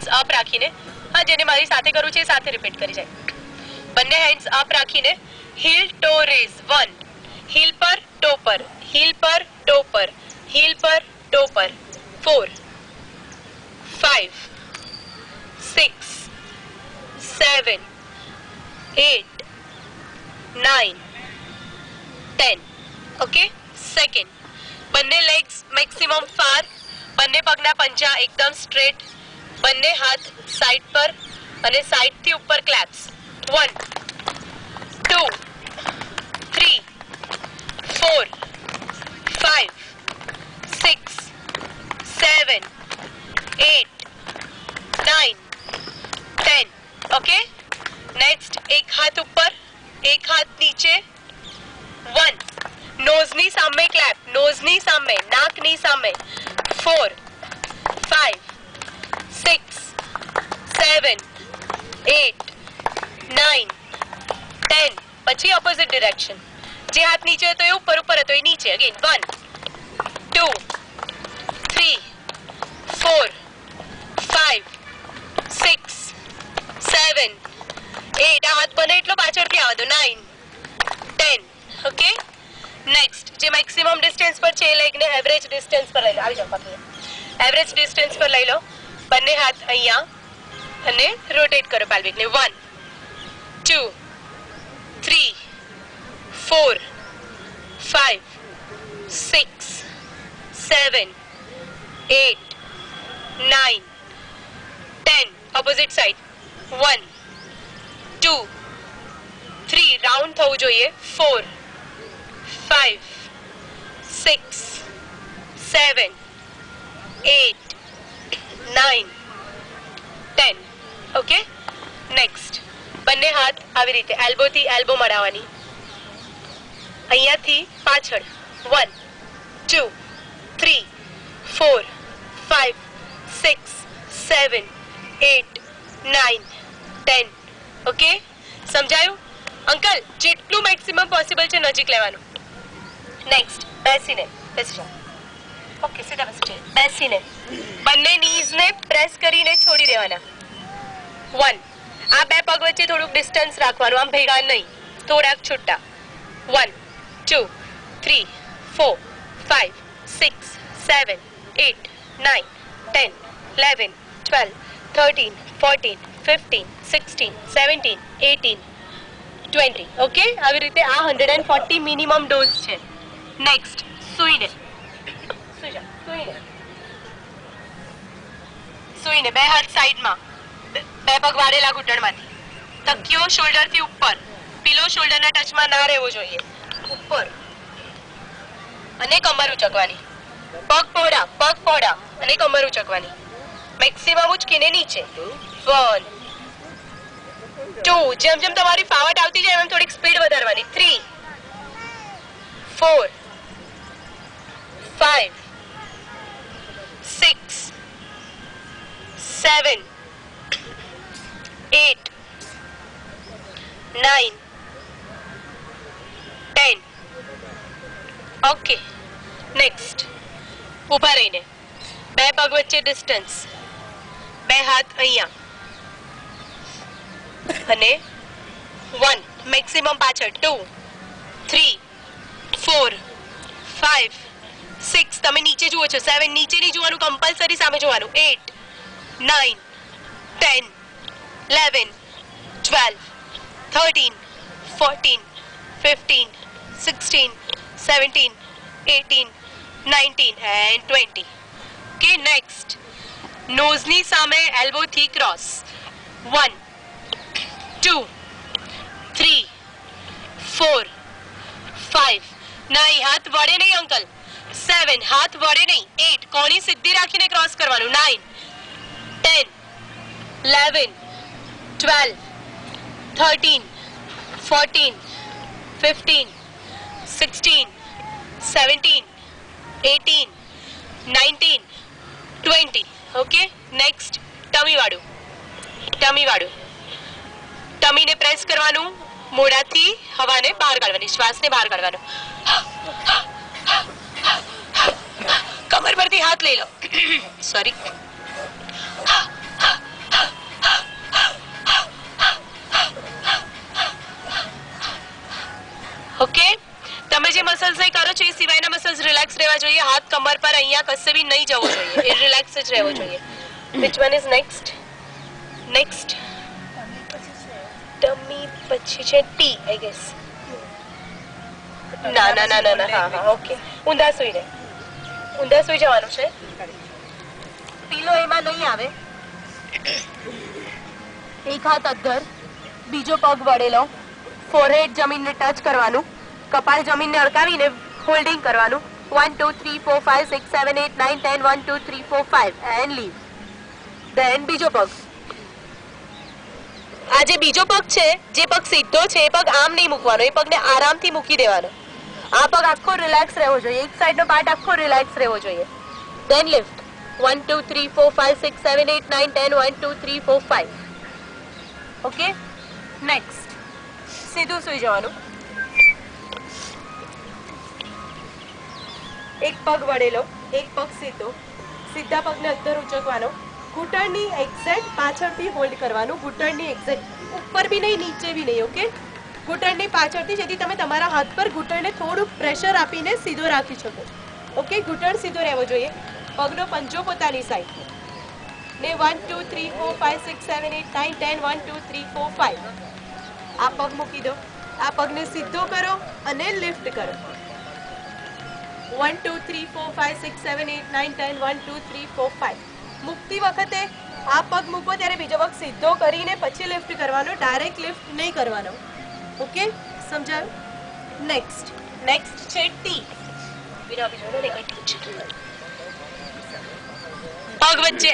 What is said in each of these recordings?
Hands up રાખીને, હા જેને મારી સાથે કરવું છે એ સાથે રિપીટ કરી જાય. બંને હેન્ડ્સ અપ રાખીને હીલ ટો રેઝ. 1, હીલ પર ટો પર, હીલ પર ટો પર, હીલ પર ટો પર. 4, 5, 6, 7, 8, 9, 10. ઓકે. સેકન્ડ, બંને લેગ્સ મેક્સિમમ ફાર, બંને પગના પંજા એકદમ સ્ટ્રેટ, બંને હાથ સાઈડ પર અને સાઈડથી ઉપર ક્લેપ્સ. 1, 2, 3, 4, 5, 6, 7, 8, 9, 10. ઓકે. નેક્સ્ટ, એક હાથ ઉપર, એક હાથ નીચે. 1, નોઝની સામે ક્લેપ, નોઝની સામે, નાકની સામે. 4, 5, 6, 7, 8, 9, 10. પછી ઓપોઝિટ ડિરેક્શન. જે હાથ નીચે હતો એ ઉપર, ઉપર હતો એ નીચે. અગેન 1, 2, 3, 4, 5, 6, 7, 8. આ હાથ બને એટલો પાછળથી આવવા દો. 9, 10. ઓકે. નેક્સ્ટ, જે મેક્સિમમ ડિસ્ટન્સ પર છે એ લેગને એવરેજ ડિસ્ટન્સ પર લઈ લો. આવી જાઓ પાછળ. એવરેજ ડિસ્ટન્સ પર લઈ લો. બંને હાથ અહીંયા અને રોટેટ કરો પેલ્વિકને. 1, 2, 3, 4, 5, 6, 7, 8, 9, 10. Opposite side. 1, 2, 3. રાઉન્ડ થવું જોઈએ. 4, 5, 6, 7, 8, 9, 10. ઓકે. નેક્સ્ટ, બંને હાથ આવી રીતે એલ્બોથી એલ્બો મળાવવાની. અહીંયાથી પાછળ. 1, 2, 3, 4, 5, 6, 7, 8, 9, 10. ઓકે. સમજાયું? અંકલ, જેટલું મેક્સિમમ પોસિબલ છે નજીક લેવાનું. નેક્સ્ટ, બેસીને, બેસી જાઓ. ઓકે, સીધા બેસી જાઓ. બેસીને બંને નીઝને પ્રેસ કરીને છોડી દેવાના. 1, આ બે પગ વચ્ચે થોડુંક ડિસ્ટન્સ રાખવાનું, આમ ભેગા નહીં, થોડાક છૂટા. 1, 2, 3, 4, 5, 6, 7, 8, 9, 10, 11, 12, 13, 14, 15, 16, 17, 18, 20. ઓકે. આવી રીતે આ 140 મિનિમમ ડોઝ છે. નેક્સ્ટ, સૂઈને, સૂઈ જાઓ. સૂઈને, સૂઈને બે હાથ સાઈડમાં, બે પગ વાળેલા ઘૂંટણમાંથી. તકિયો શોલ્ડરથી ઉપર, પીલો શોલ્ડરના ટચમાં ના રહેવો જોઈએ. ઉપર અને કમર ઉચકવાની. પગ પહોળા અને કમર ઉચકવાની. મેક્સિમમ ઉચકીને નીચે. 1, 2. જેમ જેમ તમારી ફાવટ આવતી જાય એમ થોડીક સ્પીડ વધારવાની. 3, 4, 5, 6, 7, 8, 9, 10. ઓકે. નેક્સ્ટ, ઊભા રહીને બે પગ વચ્ચે ડિસ્ટન્સ, બે હાથ અહીંયા અને 1, મેક્સિમમ પાછળ. 2, 3, 4, 5, 6. તમે નીચે જુઓ છો. 7, નીચે નહીં જોવાનું, કમ્પલસરી સામે જોવાનું. 8, 9, 10, 11, 12, 13, 14, 15, 16, 17, 18, 19 and 20. Okay, next, નોઝની સામે એલ્બોથી ક્રોસ. 1, 2, 3, 4, 5. નહીં, હાથ વળે નહીં અંકલ. 7, હાથ વળે નહીં. 8, કોણી સીધી રાખીને ક્રોસ કરવાનું. 9, 10, 11, 12, 13, 14, 15, 16, 17, 18, 19, 20. ઓકે. નેક્સ્ટ, ટમી વાળું. ટમીને પ્રેસ કરવાનું, મોઢાથી હવાને બહાર કાઢવાની, શ્વાસને બહાર કાઢવાનો. કમર પરથી હાથ લઈ લો. સોરી. છે એ સિવાયના મસલ્સ રિલેક્સ રહેવા જોઈએ. હાથ કમર પર અહીંયા કશે બી નહીં જવો જોઈએ, એ રિલેક્સ જ રહેવો જોઈએ. Which one is next? Next ટમી પછી છે ટી આઈ ગેસ. ના ના ના ના ના, હા હા ઓકે. ઊંધા સુઈ રહે, ઊંધા સુઈ જવાનું છે. પીલો એમાં નહીં આવે. એક હાથ અદ્ધર, બીજો પગ વળેલો, ફોરહેડ જમીનને ટચ કરવાનું, કપાળ જમીનને અડકાવીને હોલ્ડિંગ કરવાનું. 1 2 3 4 5 6 7 8 9 10 1 2 3 4 5 એન્ડ લીવ. ધેન બીજો પગ. આ જે બીજો પગ છે, જે પગ સીધો છે એ પગ આમ નહીં મૂકવાનો, એ પગને આરામથી મૂકી દેવાનો. આ પગ આખો રિલેક્સ રહેવો જોઈએ, એક સાઈડનો પાર્ટ આખો રિલેક્સ રહેવો જોઈએ. Than lift. 1 2 3 4 5 6 7 8 9 10 1 2 3 4 5. ઓકે, નેક્સ્ટ સીધું સુઈ જવાનું. એક પગ વળેલો, એક પગ સીધો, સીધા પગને અદ્ધર ઉચકવાનો, ઘૂંટણની એક્ઝેક્ટ પાછળથી હોલ્ડ કરવાનું, ઘૂંટણની એક્ઝેક્ટ ઉપર બી નહીં નીચે બી નહીં. ઓકે, ઘૂંટણની પાછળથી, જેથી તમે તમારા હાથ પર ઘૂંટણને થોડું પ્રેશર આપીને સીધો રાખી શકો. ઓકે, ઘૂંટણ સીધો રહેવો જોઈએ, પગનો પંજો પોતાની સાઈડ ને 1 2 3 4 5 6 7 8 9 10 1 2 3 4 5. આ પગ મૂકી દો, આ પગને સીધો કરો અને લિફ્ટ કરો. 1 2 3 4 5 6 7 8 9 10 1 2 3 4 5. મૂકતી વખતે આ પગ મૂકો ત્યારે બીજો પગ સીધો કરીને પછી લિફ્ટ કરવાનો, ડાયરેક્ટ લિફ્ટ નહીં કરવાનો. ઓકે, સમજાયું? નેક્સ્ટ છે ટી. પગ વચ્ચે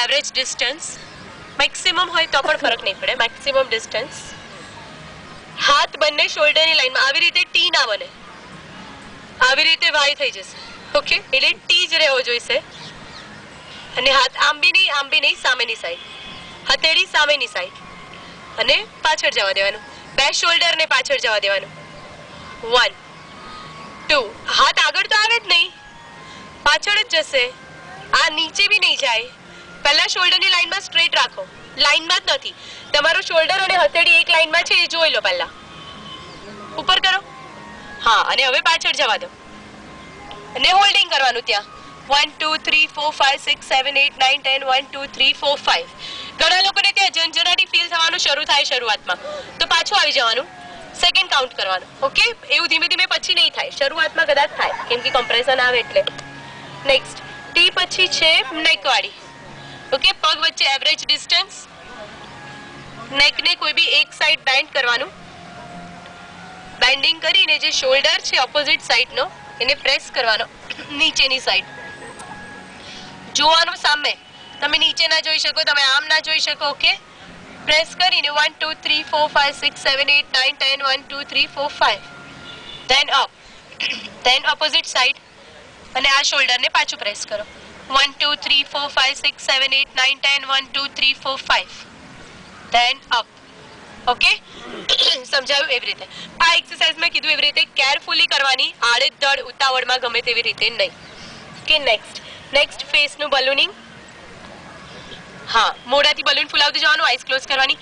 એવરેજ ડિસ્ટન્સ, મેક્સિમમ હોય તો પણ ફરક નહીં પડે, મેક્સિમમ ડિસ્ટન્સ. હાથ બંને શોલ્ડરની લાઈનમાં, આવી રીતે ટી ના બને, આવી રીતે વાય થઈ જશે. ઓકે, એટલે ટી જ રહેવો જોઈશે. અને હાથ આમ બી નહીં, સામેની સાઈડ, હથેળી સામેની સાઈડ અને પાછળ જવા દેવાનું. બે શોલ્ડરને પાછળ જવા દેવાનું. 1 2. હાથ આગળ તો આવે જ નહીં, પાછળ જ જશે. આ નીચે બી નહીં જાય. પહેલા શોલ્ડરની લાઈનમાં સ્ટ્રેટ રાખો, લાઈનમાં જ નથી, તમારું શોલ્ડર અને હથેળી એક લાઈનમાં છે એ જોઈ લો. પહેલા ઉપર કરો, હા, અને હવે પાછળ જવા દો અને હોલ્ડિંગ કરવાનું ત્યાં. 1 2 3 4 5 6 7 8 9 10 1 2 3 4 5. ઘણા લોકોને ત્યાં ઝંઝનાટી ફીલ થવાનું શરૂ થાય શરૂઆતમાં, તો પાછું આવી જવાનું, સેકન્ડ કાઉન્ટ કરવાનું. ઓકે, એવું ધીમે ધીમે પછી નહીં થાય, શરૂઆતમાં કદાચ થાય કેમ કે કમ્પ્રેશન આવે એટલે. નેક્સ્ટ ટી પછી છે નેક વાળી. ઓકે, પગ વચ્ચે એવરેજ ડિસ્ટન્સ, નેકને કોઈ બી એક સાઈડ બેન્ડ કરવાનું. બેન્ડિંગ કરીને જે શોલ્ડર છે ઓપોઝિટ સાઈડનો એને પ્રેસ કરવાનો નીચેની સાઈડ. જોવાનું સામે, તમે નીચે ના જોઈ શકો, તમે આમ ના જોઈ શકો. ઓકે, પ્રેસ કરીને 1 2 3 4 5 6 7 8 9 10 1 2 3 4 5. Then up, then opposite side અને આ શોલ્ડરને પાછું પ્રેસ કરો. 1 2 3 4 5 6 7 8 9 10 1 2 3 4 5. Then up. ઓકે, સમજાયું? એવી રીતે આ એક્સરસાઇઝ મેં કીધું એવી રીતે કેરફુલી કરવાની, આડેધડ ઉતાવળમાં ગમે તેવી રીતે નહીં. કે નેક્સ્ટ ફેસનું બલૂનિંગ. હા, મોઢાથી બલૂન ફૂલાવતું જવાનું, આઈસ ક્લોઝ કરવાની.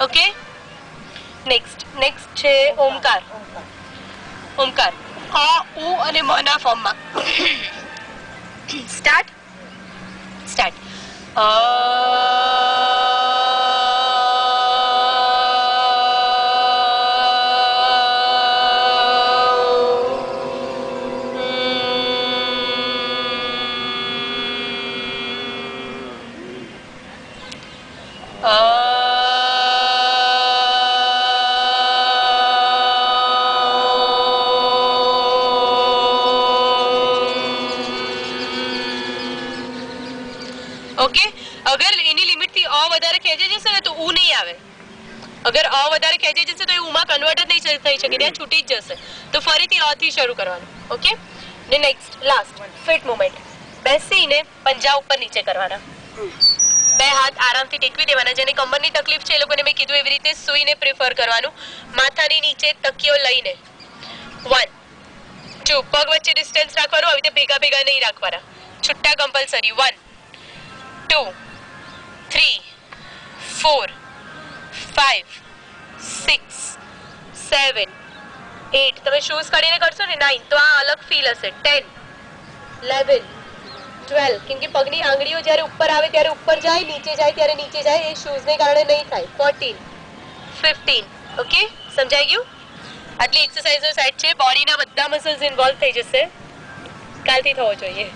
ઓકે, નેક્સ્ટ છે ઓમકાર. ઓમકાર આ ઉ અને મ ના ફોર્મમાં. સ્ટાર્ટ. ઓકે, અગર એની લિમિટથી અ વધારે ખેંચાઈ જશે ને તો ઉ નહીં આવે. અગર અ વધારે ખેંચાઈ જશે તો એ ઉમાં કન્વર્ટ જ નહીં થઈ શકે, ત્યાં છૂટી જ જશે. તો ફરીથી અ થી શરૂ કરવાનું. ઓકે, ને નેક્સ્ટ લાસ્ટ ફિટ મુવમેન્ટ. બેસીને પંજા ઉપર નીચે કરવાના, બે હાથ આરામથી ટેકવી દેવાના. જેને કમરની તકલીફ છે એ લોકોને મેં કીધું એવી રીતે સૂઈને પ્રિફર કરવાનું, માથાની નીચે તકીઓ લઈને. 1 જો પગ વચ્ચે ડિસ્ટન્સ રાખવાનું, આવી રીતે ભેગા ભેગા નહીં રાખવાના, છૂટા કમ્પલસરી. 1 2 3 4 5 6 7 8. તમે શૂઝ કાઢીને કરશો ને 9, તો આ અલગ ફીલ હશે. 10 11 12, કેમ કે પગની આંગળીઓ જ્યારે ઉપર આવે ત્યારે ઉપર જાય, નીચે જાય ત્યારે નીચે જાય, એ શૂઝને કારણે નહીં થાય. 14 15. ઓકે, સમજાઈ ગયું? આટલી એક્સરસાઇઝો સેટ છે, બોડીના બધા મસલ્સ ઇન્વોલ્વ થઈ જશે. કાલથી થવો જોઈએ.